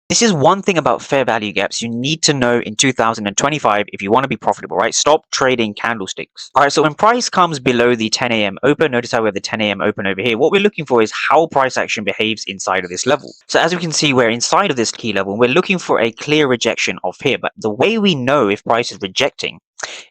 This is one thing about fair value gaps you need to know in 2025 if you want to be profitable, right? Stop trading candlesticks. All right, so when price comes below the 10 a.m. open, notice how we have the 10 a.m. open over here. What we're looking for is how price action behaves inside of this level. So as we can see, we're inside of this key level. We're looking for a clear rejection of here. But the way we know if price is rejecting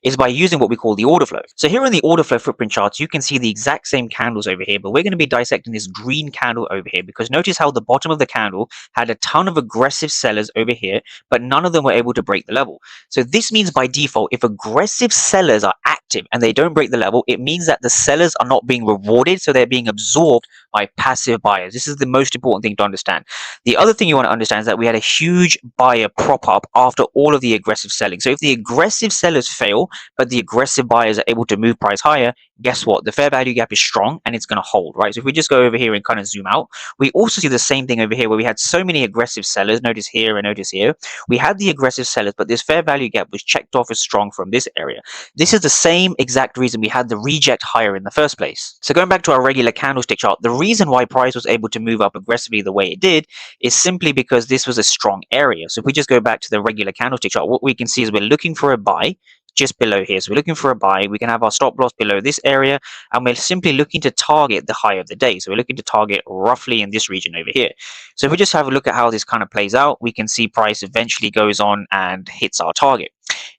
is by using what we call the order flow. So here in the order flow footprint charts, you can see the exact same candles over here, but we're going to be dissecting this green candle over here because notice how the bottom of the candle had a ton of aggressive sellers over here, but none of them were able to break the level. So this means by default, if aggressive sellers are active and they don't break the level, it means that the sellers are not being rewarded, so they're being absorbed by passive buyers. This is the most important thing to understand. The other thing you want to understand is that we had a huge buyer prop up after all of the aggressive selling. So if the aggressive sellers fail, but the aggressive buyers are able to move price higher, guess what? The fair value gap is strong and it's going to hold, right? So if we just go over here and kind of zoom out, we also see the same thing over here where we had so many aggressive sellers. Notice here and notice here. We had the aggressive sellers, but this fair value gap was checked off as strong from this area. This is the same exact reason we had the reject higher in the first place. So going back to our regular candlestick chart, the reason why price was able to move up aggressively the way it did is simply because this was a strong area. So if we just go back to the regular candlestick chart, what we can see is we're looking for a buy just below here. So we're looking for a buy. We can have our stop loss below this area, and we're simply looking to target the high of the day. So we're looking to target roughly in this region over here. So if we just have a look at how this kind of plays out, we can see price eventually goes on and hits our target.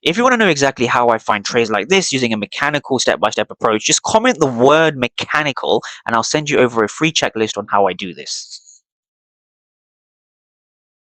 If you want to know exactly how I find trades like this using a mechanical step-by-step approach, just comment the word mechanical and I'll send you over a free checklist on how I do this.